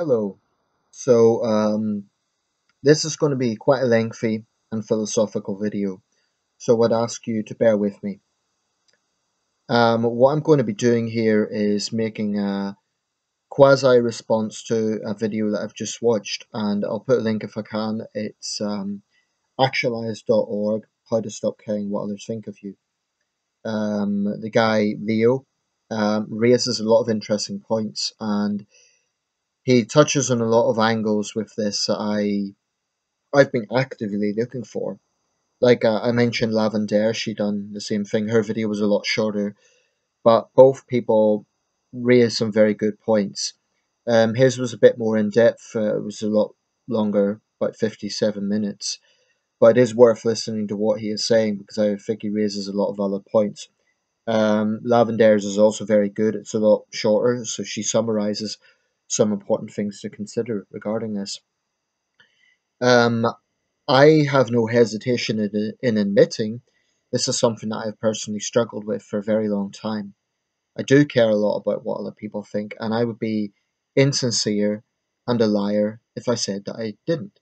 Hello. So, this is going to be quite a lengthy and philosophical video, so I'd ask you to bear with me. What I'm going to be doing here is making a quasi-response to a video that I've just watched, and I'll put a link if I can. It's Actualize.org, How to Stop Caring What Others Think of You. The guy, Leo, raises a lot of interesting points, and he touches on a lot of angles with this that I've been actively looking for. Like I mentioned, Lavender, she done the same thing. Her video was a lot shorter, but both people raised some very good points. His was a bit more in depth. It was a lot longer, about 57 minutes. But it is worth listening to what he is saying because I think he raises a lot of valid points. Lavender's is also very good. It's a lot shorter, so she summarizes some important things to consider regarding this. Um, I have no hesitation in admitting this is something that I've personally struggled with for a very long time. I do care a lot about what other people think, and I would be insincere and a liar if I said that I didn't.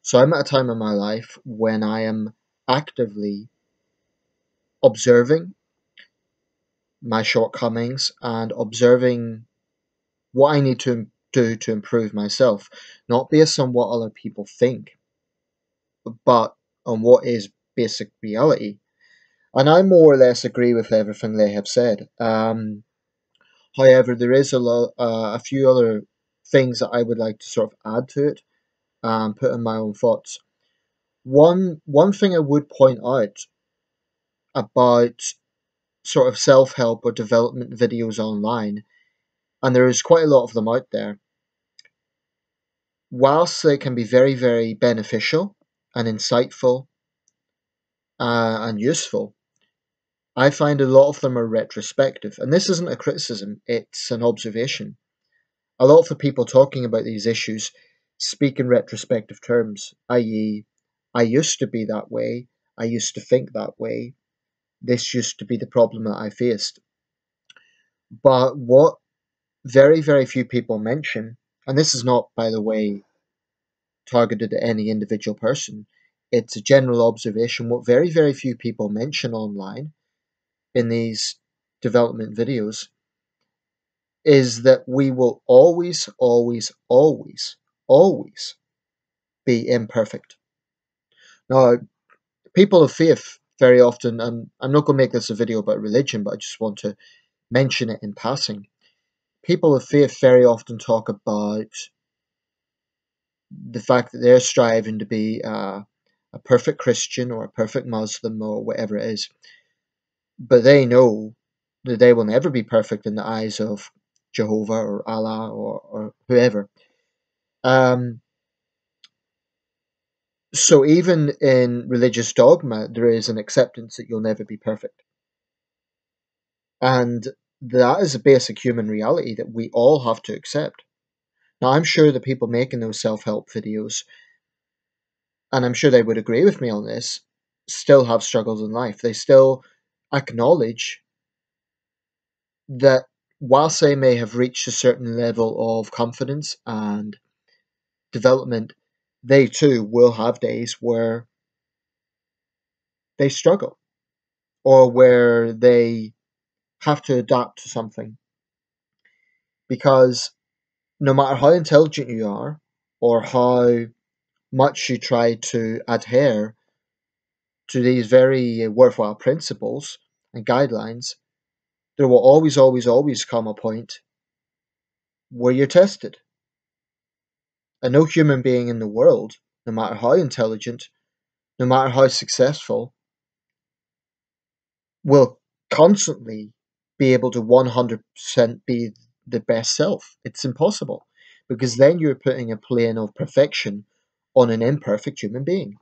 So I'm at a time in my life when I am actively observing my shortcomings and observing what I need to do to improve myself, not based on what other people think, but on what is basic reality. And I more or less agree with everything they have said. However, there is a few other things that I would like to sort of add to it and put in my own thoughts. One thing I would point out about sort of self help or development videos online, and there is quite a lot of them out there. Whilst they can be very beneficial and insightful and useful, I find a lot of them are retrospective, and this isn't a criticism; it's an observation. A lot of the people talking about these issues speak in retrospective terms, i.e., I used to be that way, I used to think that way, this used to be the problem that I faced. But what very few people mention, and this is not, by the way, targeted at any individual person, it's a general observation. What very few people mention online in these development videos is that we will always be imperfect. Now, people of faith very often, and I'm not going to make this a video about religion, but I just want to mention it in passing. People of faith very often talk about the fact that they're striving to be a perfect Christian or a perfect Muslim or whatever it is, but they know that they will never be perfect in the eyes of Jehovah or Allah or whoever. Um, So even in religious dogma, there is an acceptance that you'll never be perfect. And that is a basic human reality that we all have to accept. Now, I'm sure the people making those self help videos, and I'm sure they would agree with me on this, still have struggles in life. They still acknowledge that whilst they may have reached a certain level of confidence and development, they too will have days where they struggle or where they have to adapt to something because no matter how intelligent you are or how much you try to adhere to these very worthwhile principles and guidelines, there will always come a point where you're tested. And no human being in the world, no matter how intelligent, no matter how successful, will constantly be able to 100% be the best self. It's impossible because then you're putting a plane of perfection on an imperfect human being.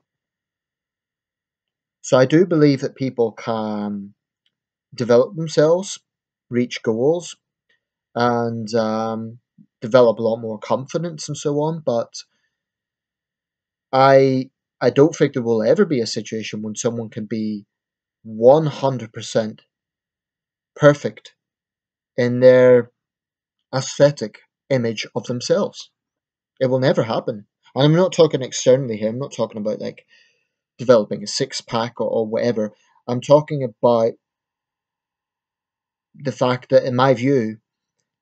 So I do believe that people can develop themselves, reach goals, and develop a lot more confidence and so on. But I I don't think there will ever be a situation when someone can be 100% perfect in their aesthetic image of themselves. It will never happen. And I'm not talking externally here. I'm not talking about like developing a six pack or whatever. I'm talking about the fact that, in my view,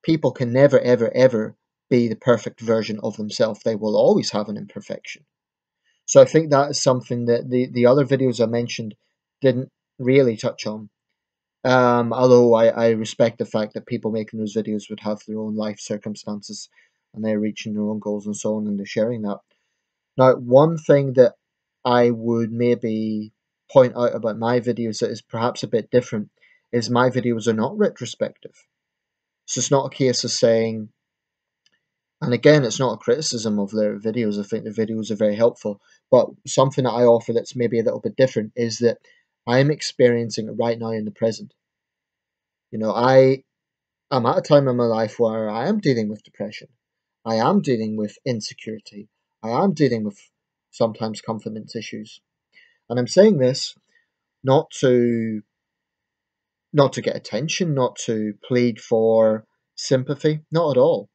people can never, ever, ever be the perfect version of themselves. They will always have an imperfection. So I think that is something that the other videos I mentioned didn't really touch on. Although I respect the fact that people making those videos would have their own life circumstances and they're reaching their own goals and so on, and they're sharing that. Now, one thing that I would maybe point out about my videos that is perhaps a bit different is my videos are not retrospective. So it's not a case of saying, and again, it's not a criticism of their videos. I think their videos are very helpful. But something that I offer that's maybe a little bit different is that I'm experiencing it right now in the present. I am at a time in my life where I am dealing with depression. I am dealing with insecurity. I am dealing with sometimes confidence issues. And I'm saying this not to not to get attention, not to plead for sympathy, not at all.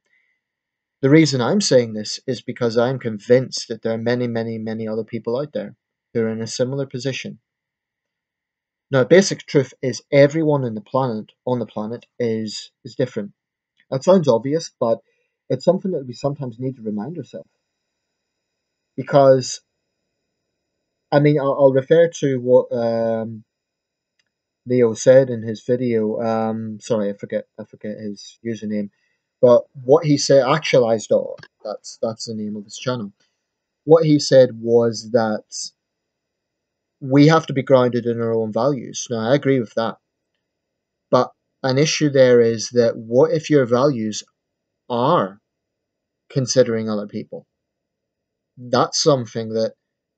The reason I'm saying this is because I'm convinced that there are many, many, many other people out there who are in a similar position. Now, basic truth is everyone on the planet is different. That sounds obvious, but it's something that we sometimes need to remind ourselves. Because I mean, I'll refer to what Leo said in his video. Sorry, I forget his username, but what he said, Actualize. That's the name of his channel. What he said was that we have to be grounded in our own values. Now, I agree with that. But an issue there is that what if your values are considering other people? That's something that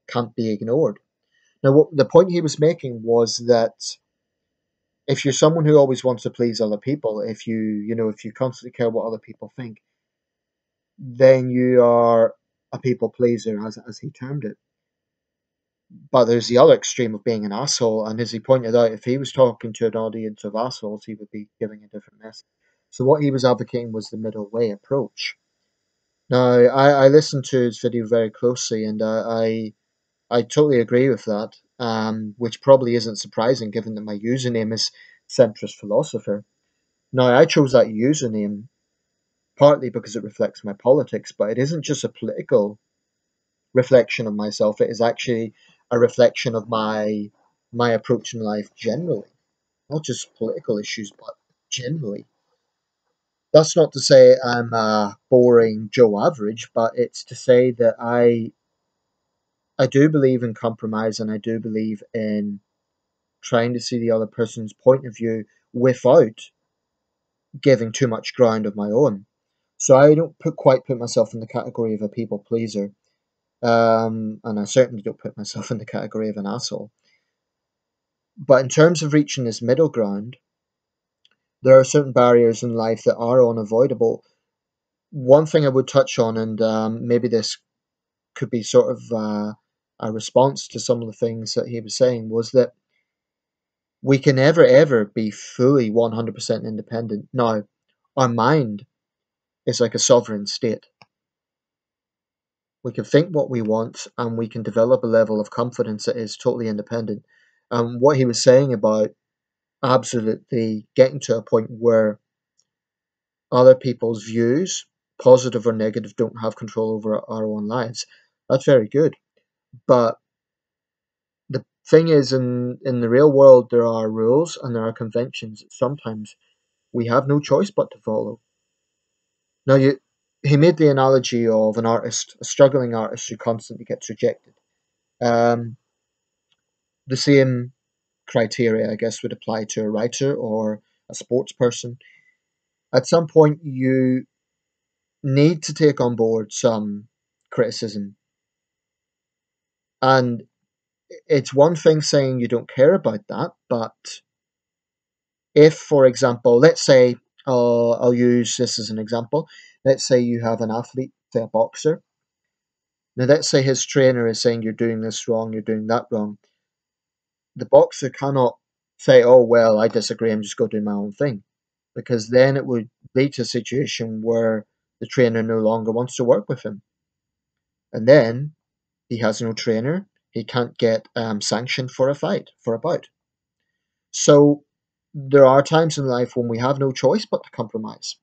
can't be ignored. Now, the point he was making was that if you're someone who always wants to please other people, if you constantly care what other people think, then you are a people pleaser, as he termed it. But there's the other extreme of being an asshole, and as he pointed out, if he was talking to an audience of assholes, he would be giving a different message. So what he was advocating was the middle way approach. Now, I listened to his video very closely, and I totally agree with that, which probably isn't surprising given that my username is centrist philosopher. Now, I chose that username partly because it reflects my politics, but it isn't just a political reflection of myself. It is actually a reflection of my approach in life generally, not just political issues, but generally. That's not to say I'm a boring Joe Average, but it's to say that I do believe in compromise and I do believe in trying to see the other person's point of view without giving too much ground of my own. So I don't quite put myself in the category of a people pleaser, and I certainly don't put myself in the category of an asshole. But in terms of reaching this middle ground, there are certain barriers in life that are unavoidable. One thing I would touch on, and maybe this could be sort of a response to some of the things that he was saying, was that we can never ever be fully 100% independent. Now, our mind is like a sovereign state. We can think what we want and we can develop a level of confidence that is totally independent. And what he was saying about absolutely getting to a point where other people's views, positive or negative, don't have control over our own lives, that's very good. But the thing is, in the real world, there are rules and there are conventions that sometimes we have no choice but to follow. Now, he made the analogy of an artist, a struggling artist who constantly gets rejected. Um, the same criteria, I guess, would apply to a writer or a sports person. At some point, you need to take on board some criticism. And it's one thing saying you don't care about that, but if, for example, let's say, I'll use this as an example. Let's say you have an athlete, say a boxer. Now, let's say his trainer is saying you're doing this wrong, you're doing that wrong. The boxer cannot say, oh, well, I disagree, I'm just going to do my own thing. Because then it would lead to a situation where The trainer no longer wants to work with him. And then he has no trainer. He can't get sanctioned for a fight, for a bout. So there are times in life when we have no choice but to compromise.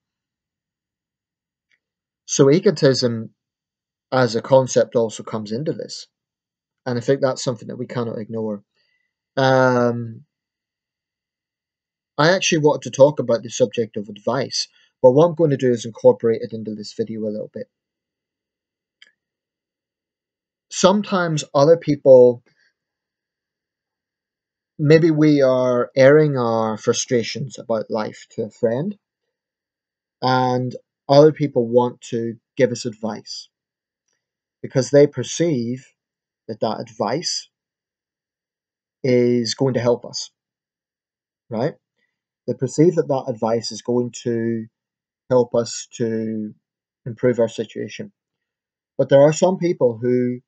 So egotism as a concept also comes into this. And I think that's something that we cannot ignore. Um, I actually wanted to talk about the subject of advice, but what I'm going to do is incorporate it into this video a little bit. Sometimes other people, maybe we are airing our frustrations about life to a friend, and other people want to give us advice because they perceive that that advice is going to help us, right? They perceive that that advice is going to help us to improve our situation. But there are some people who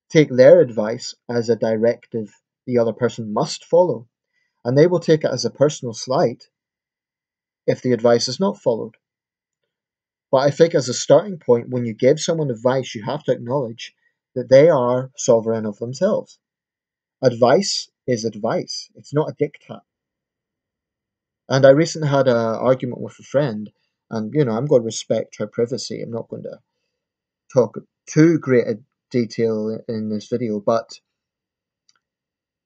take their advice as a directive the other person must follow, and they will take it as a personal slight if the advice is not followed. But I think as a starting point, when you give someone advice, you have to acknowledge that they are sovereign of themselves. Advice is advice, it's not a diktat. And I recently had an argument with a friend, and I'm going to respect her privacy. I'm not going to talk too great a detail in this video, but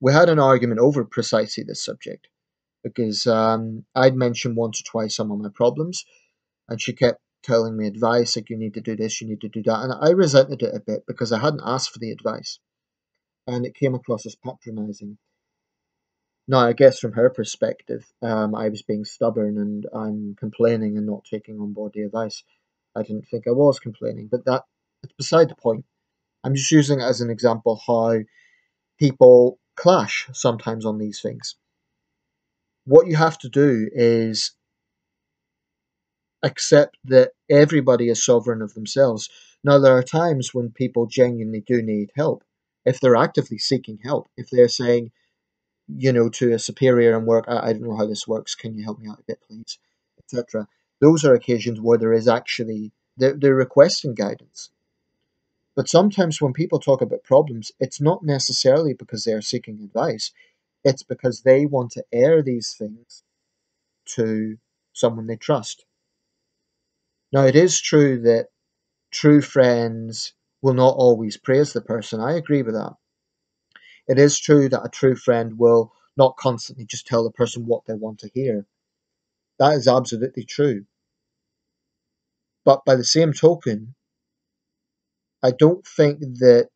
we had an argument over precisely this subject because I'd mentioned once or twice some of my problems, and she kept telling me advice like you need to do this, you need to do that, and I resented it a bit because I hadn't asked for the advice, and it came across as patronizing. Now, I guess from her perspective, I was being stubborn and I'm complaining and not taking on board the advice. I didn't think I was complaining, but it's beside the point. I'm just using it as an example how people clash sometimes on these things. What you have to do is accept that everybody is sovereign of themselves. Now, there are times when people genuinely do need help. If they're actively seeking help, if they're saying, to a superior and work, I don't know how this works, can you help me out a bit, please, etc. Those are occasions where there is actually, they're requesting guidance. But sometimes when people talk about problems, it's not necessarily because they are seeking advice, it's because they want to air these things to someone they trust. Now, it is true that true friends will not always praise the person. I agree with that. It is true that a true friend will not constantly just tell the person what they want to hear. That is absolutely true. But by the same token, I don't think that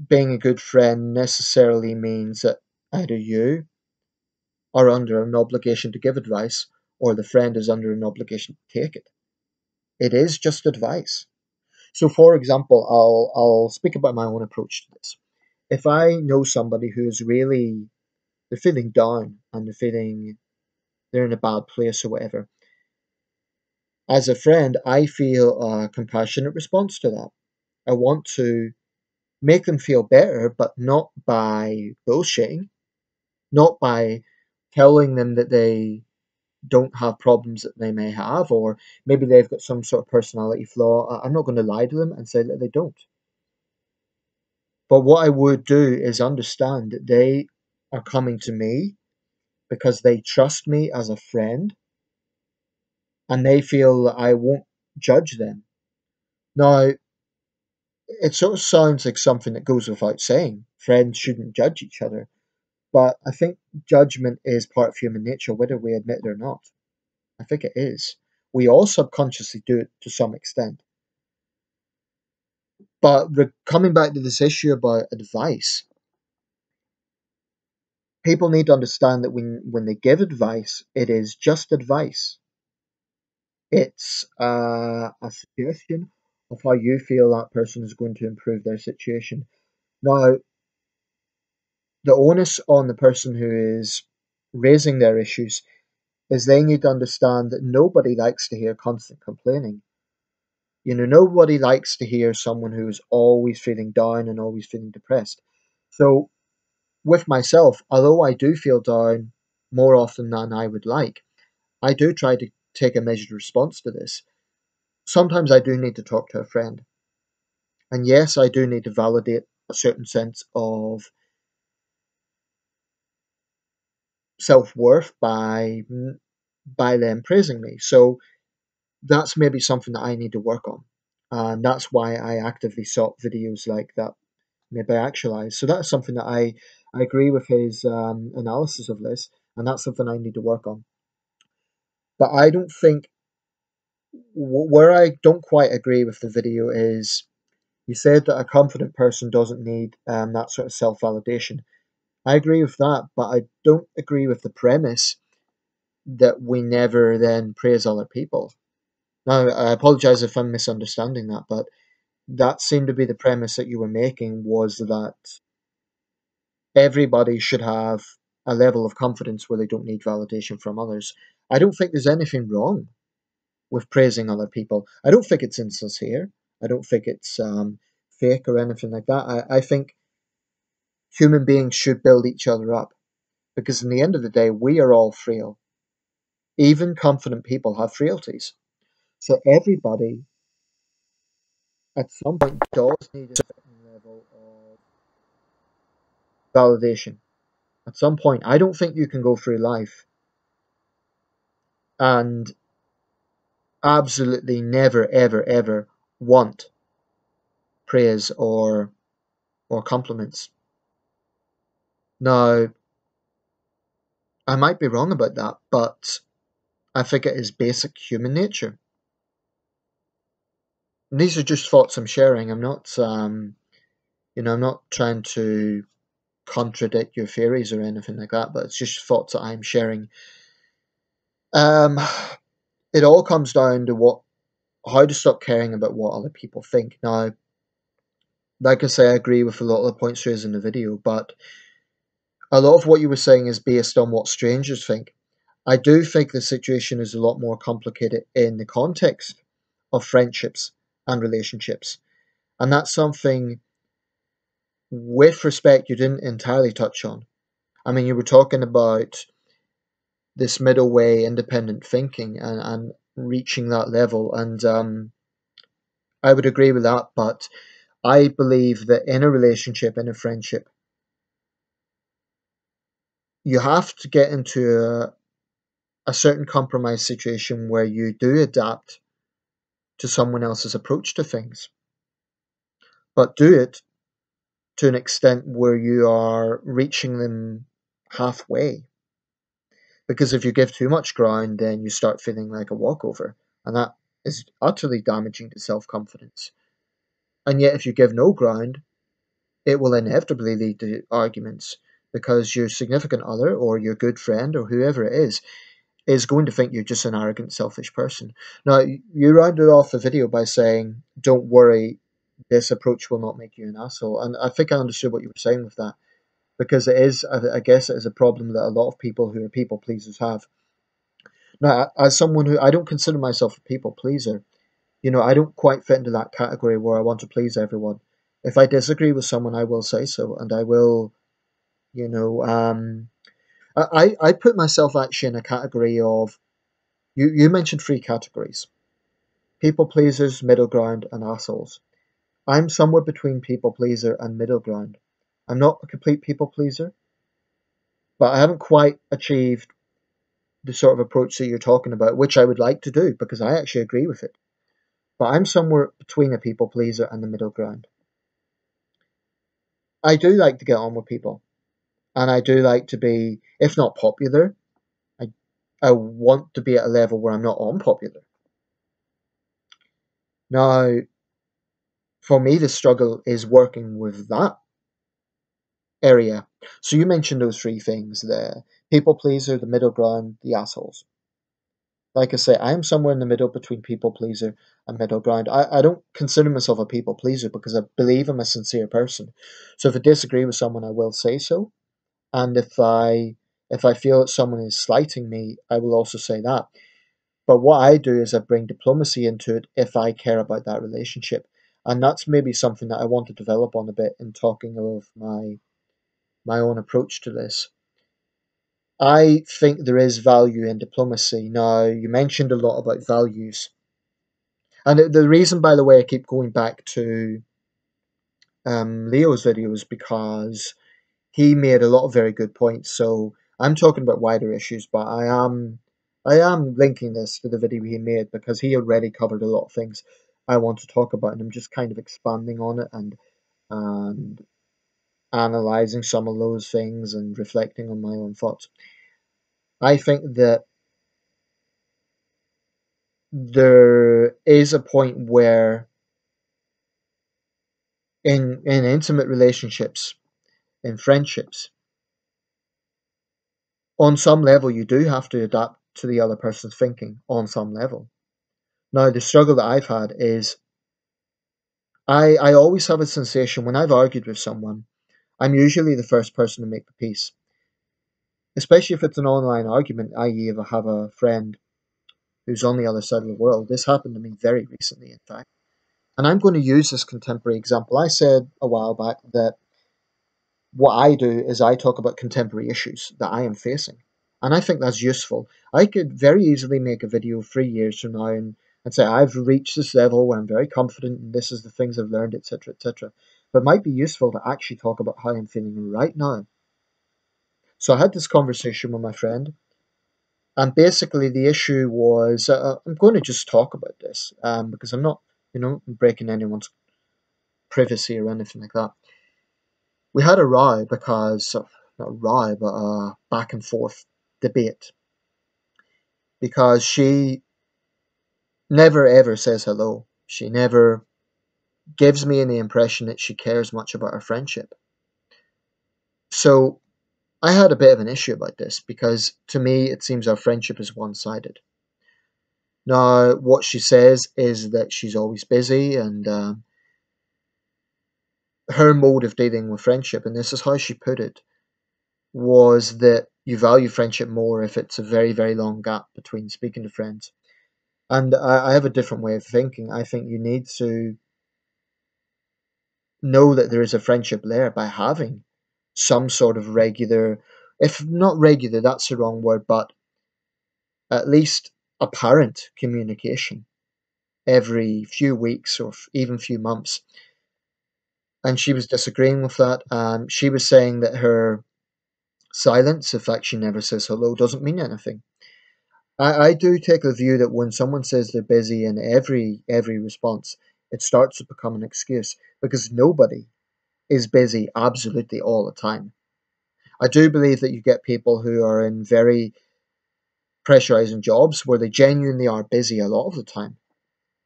being a good friend necessarily means that either you are under an obligation to give advice or the friend is under an obligation to take it. It is just advice. So, for example, I'll speak about my own approach to this. If I know somebody who's really they're feeling down and they're in a bad place or whatever, as a friend, I feel a compassionate response to that. I want to make them feel better, but not by bullshitting, not by telling them that they don't have problems that they may have, or maybe they've got some sort of personality flaw. I'm not going to lie to them and say that they don't. But what I would do is understand that they are coming to me because they trust me as a friend and they feel that I won't judge them. Now, it sort of sounds like something that goes without saying. Friends shouldn't judge each other. But I think judgment is part of human nature, whether we admit it or not. I think it is. We all subconsciously do it to some extent. But coming back to this issue about advice, people need to understand that when they give advice, it is just advice. It's a suggestion of how you feel that person is going to improve their situation. Now, the onus on the person who is raising their issues is they need to understand that nobody likes to hear constant complaining. Nobody likes to hear someone who's always feeling down and always feeling depressed. So, with myself, although I do feel down more often than I would like, I do try to take a measured response to this. sometimes I do need to talk to a friend. And yes, I do need to validate a certain sense of self worth by them praising me. So that's maybe something that I need to work on. And that's why I actively sought videos like that, maybe Actualize. So that's something that I agree with his analysis of this, and that's something I need to work on. But I don't think, where I don't quite agree with the video is, you said that a confident person doesn't need that sort of self validation. I agree with that, but I don't agree with the premise that we never then praise other people. Now, I apologize if I'm misunderstanding that, but that seemed to be the premise that you were making, was that everybody should have a level of confidence where they don't need validation from others. I don't think there's anything wrong with praising other people. I don't think it's insincere. I don't think it's fake or anything like that. I think human beings should build each other up, because in the end of the day, we are all frail. Even confident people have frailties. So everybody at some point does need a certain level of validation. At some point, I don't think you can go through life and absolutely never, ever, ever want praise or compliments. Now, I might be wrong about that, but I think it is basic human nature. And these are just thoughts I'm sharing. I'm not trying to contradict your theories or anything like that, but it's just thoughts that I'm sharing. Um, it all comes down to how to stop caring about what other people think. Now, like I say, I agree with a lot of the points raised in the video, but a lot of what you were saying is based on what strangers think. I do think the situation is a lot more complicated in the context of friendships and relationships. And that's something, with respect, you didn't entirely touch on. I mean, you were talking about this middle way, independent thinking, and reaching that level. And I would agree with that. But I believe that in a relationship, in a friendship, you have to get into a certain compromise situation where you do adapt to someone else's approach to things, but do it to an extent where you are reaching them halfway. Because if you give too much ground, then you start feeling like a walkover, and that is utterly damaging to self confidence. And yet, if you give no ground, it will inevitably lead to arguments, because your significant other or your good friend or whoever it is going to think you're just an arrogant, selfish person. Now, you rounded off the video by saying, "Don't worry, this approach will not make you an asshole." And I think I understood what you were saying with that, because it is, I guess, it is a problem that a lot of people who are people pleasers have. Now, as someone who, I don't consider myself a people pleaser, I don't quite fit into that category where I want to please everyone. If I disagree with someone, I will say so, and I will, you know, I put myself actually in a category of, you mentioned three categories: people pleasers, middle ground, and assholes. I'm somewhere between people pleaser and middle ground. I'm not a complete people pleaser, but I haven't quite achieved the sort of approach that you're talking about, which I would like to do because I actually agree with it. But I'm somewhere between a people pleaser and the middle ground. I do like to get on with people, and I do like to be, if not popular, I, I want to be at a level where I'm not unpopular. Now, for me, the struggle is working with that area. So you mentioned those three things: the people pleaser, the middle ground, the assholes. Like I say, I'm somewhere in the middle between people pleaser and middle ground. I don't consider myself a people pleaser because I believe I'm a sincere person. So if I disagree with someone, I will say so. And if I feel that someone is slighting me, I will also say that. But what I do is I bring diplomacy into it if I care about that relationship. And that's maybe something that I want to develop on a bit in talking of my own approach to this. I think there is value in diplomacy. Now, you mentioned a lot about values. And the reason, by the way, I keep going back to Leo's video is because he made a lot of very good points. So I'm talking about wider issues, but I am linking this to the video he made because he already covered a lot of things I want to talk about, and I'm just kind of expanding on it and analyzing some of those things and reflecting on my own thoughts. I think that there is a point where in intimate relationships, in friendships, on some level you do have to adapt to the other person's thinking on some level. Now the struggle that I've had is I always have a sensation when I've argued with someone, I'm usually the first person to make the peace. Especially if it's an online argument, i.e. if I have a friend who's on the other side of the world. This happened to me very recently, in fact. And I'm going to use this contemporary example. I said a while back that what I do is I talk about contemporary issues that I am facing. And I think that's useful. I could very easily make a video 3 years from now and say I've reached this level where I'm very confident and this is the things I've learned, etc., etc. But it might be useful to actually talk about how I'm feeling right now. So I had this conversation with my friend, and basically the issue was I'm going to just talk about this because I'm not, breaking anyone's privacy or anything like that. We had a row because, not a row, but a back and forth debate because she never ever says hello. She never gives me any impression that she cares much about our friendship. So I had a bit of an issue about this because to me it seems our friendship is one sided. Now, what she says is that she's always busy and her mode of dealing with friendship, and this is how she put it, was that you value friendship more if it's a very, very long gap between speaking to friends. And I have a different way of thinking. I think you need to know that there is a friendship there by having some sort of regular, if not regular, that's the wrong word, but at least apparent communication every few weeks or even few months. And she was disagreeing with that. She was saying that her silence, the fact she never says hello, doesn't mean anything. I do take the view that when someone says they're busy in every response, it starts to become an excuse because nobody is busy absolutely all the time. I do believe that you get people who are in very pressurizing jobs where they genuinely are busy a lot of the time.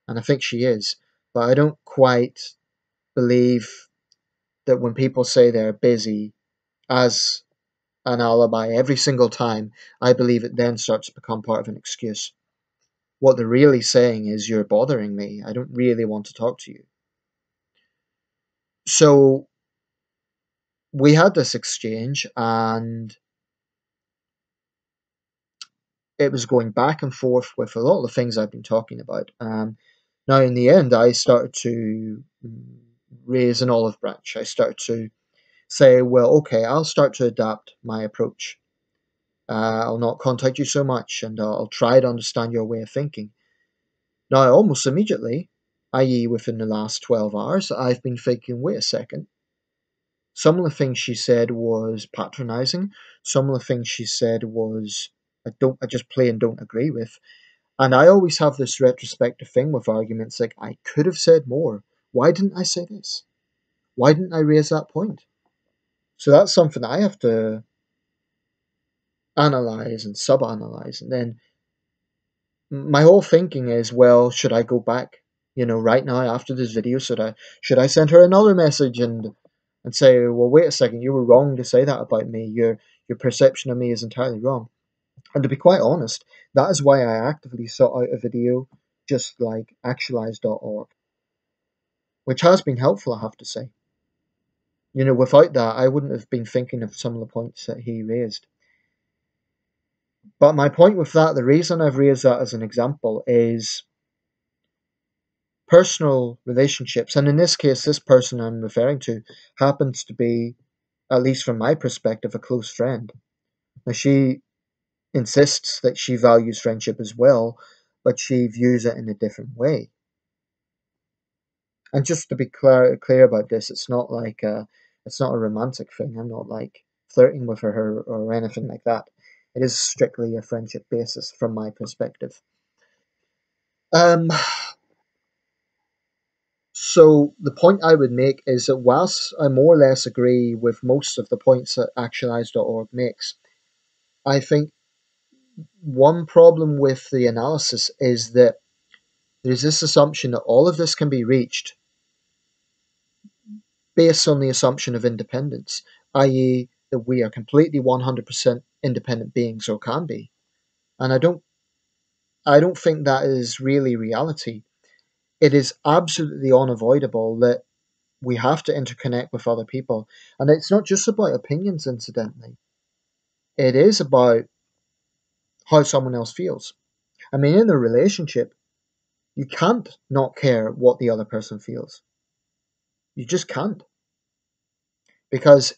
And I think she is. But I don't quite believe that when people say they're busy as an alibi every single time, I believe it then starts to become part of an excuse. What they're really saying is, you're bothering me. I don't really want to talk to you. So we had this exchange and it was going back and forth with a lot of the things I've been talking about. Now, in the end, I started to raise an olive branch. I started to say, well, okay, I'll start to adapt my approach. I'll not contact you so much and I'll try to understand your way of thinking. Now, almost immediately, i.e., within the last 12 hours, I've been thinking, wait a second. Some of the things she said was patronizing. Some of the things she said was I just plain don't agree with. And I always have this retrospective thing with arguments like, I could have said more. Why didn't I say this? Why didn't I raise that point? So that's something I have to analyze and sub-analyze. And then my whole thinking is, well, should I go back, right now after this video? Should I send her another message and say, well, wait a second, you were wrong to say that about me. Your perception of me is entirely wrong. And to be quite honest, that is why I actively sought out a video just like Actualize.org, which has been helpful, I have to say. Without that, I wouldn't have been thinking of some of the points that he raised. But my point with that, the reason I've raised that as an example is personal relationships. And in this case, this person I'm referring to happens to be, at least from my perspective, a close friend. Now, she insists that she values friendship as well, but she views it in a different way. And just to be clear about this, it's not a romantic thing. I'm not like flirting with her or anything like that. It is strictly a friendship basis from my perspective. Um, so the point I would make is that whilst I more or less agree with most of the points that Actualize.org makes, I think one problem with the analysis is that there's this assumption that all of this can be reached based on the assumption of independence, i.e., that we are completely 100% independent beings or can be. And I don't think that is really reality. It is absolutely unavoidable that we have to interconnect with other people. And it's not just about opinions, incidentally. It is about how someone else feels. I mean, in a relationship, you can't not care what the other person feels. You just can't. Because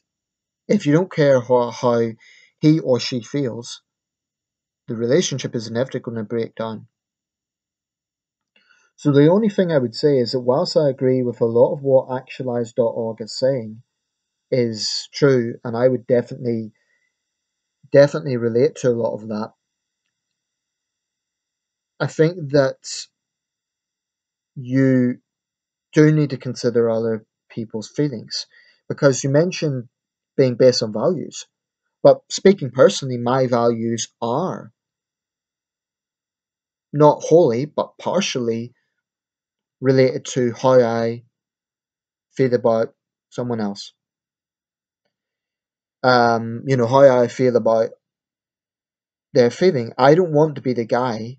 if you don't care how he or she feels, the relationship is inevitably going to break down. So the only thing I would say is that whilst I agree with a lot of what Actualize.org is saying is true, and I would definitely relate to a lot of that, I think that you do need to consider other people's feelings. Because you mentioned being based on values. But speaking personally, my values are not wholly, but partially related to how I feel about someone else. How I feel about their feeling. I don't want to be the guy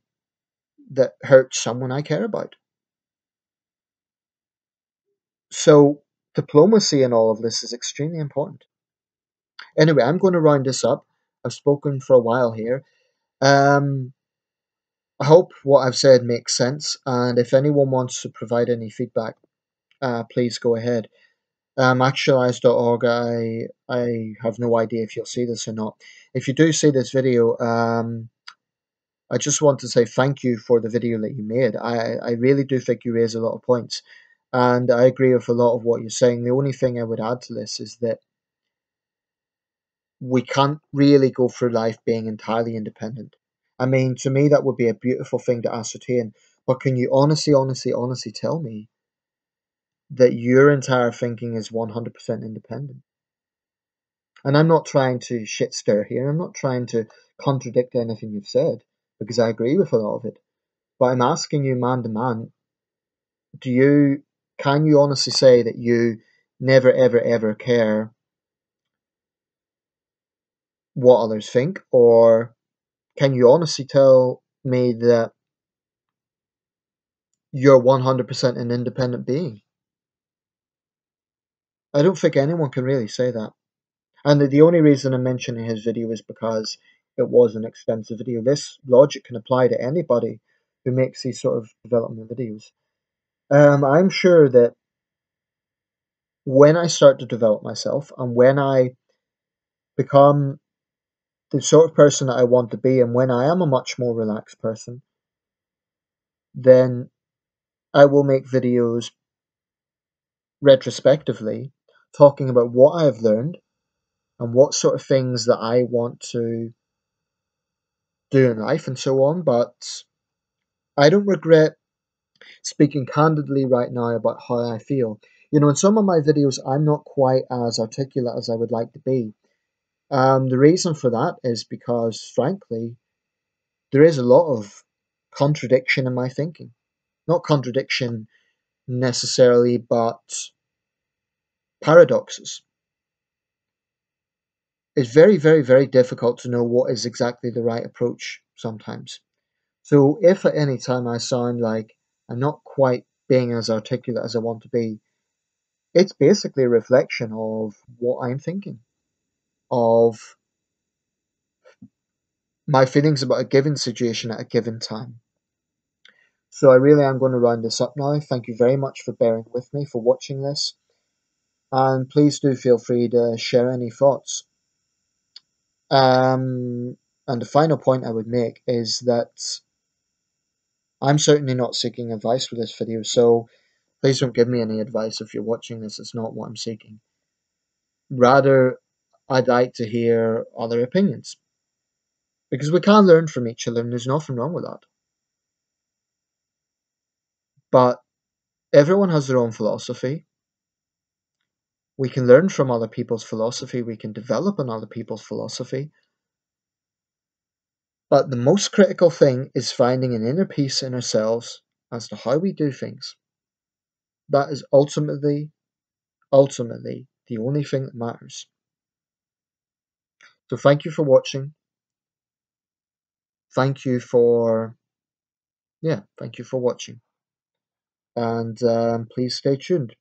that hurts someone I care about. So diplomacy in all of this is extremely important. Anyway, I'm going to round this up. I've spoken for a while here. Um, I hope what I've said makes sense, and if anyone wants to provide any feedback, please go ahead. Actualize.org, I have no idea if you'll see this or not. If you do see this video, I just want to say thank you for the video that you made. I really do think you raise a lot of points, and I agree with a lot of what you're saying. The only thing I would add to this is that we can't really go through life being entirely independent. I mean, to me, that would be a beautiful thing to ascertain. But can you honestly tell me that your entire thinking is 100% independent? And I'm not trying to shit stir here. I'm not trying to contradict anything you've said because I agree with a lot of it. But I'm asking you, man to man, do you can you honestly say that you never ever care what others think, or can you honestly tell me that you're 100% an independent being? I don't think anyone can really say that. And the only reason I'm mentioning his video is because it was an extensive video. This logic can apply to anybody who makes these sort of development videos. I'm sure that when I start to develop myself and when I become the sort of person that I want to be, and when I am a much more relaxed person, then I will make videos retrospectively talking about what I have learned and what sort of things that I want to do in life and so on. But I don't regret speaking candidly right now about how I feel. In some of my videos, I'm not quite as articulate as I would like to be. The reason for that is because, frankly, there is a lot of contradiction in my thinking. Not contradiction necessarily, but paradoxes. It's very difficult to know what is exactly the right approach sometimes. So if at any time I sound like I'm not quite being as articulate as I want to be, it's basically a reflection of what I'm thinking, of my feelings about a given situation at a given time. So I really am going to round this up now. Thank you very much for bearing with me, for watching this, and please do feel free to share any thoughts. And the final point I would make is that I'm certainly not seeking advice for this video, so Please don't give me any advice if you're watching this. It's not what I'm seeking. Rather, I'd like to hear other opinions because we can learn from each other, and there's nothing wrong with that. But everyone has their own philosophy. We can learn from other people's philosophy. We can develop on other people's philosophy. But the most critical thing is finding an inner peace in ourselves as to how we do things. That is ultimately, the only thing that matters. So thank you for watching. Thank you for, thank you for watching. And please stay tuned.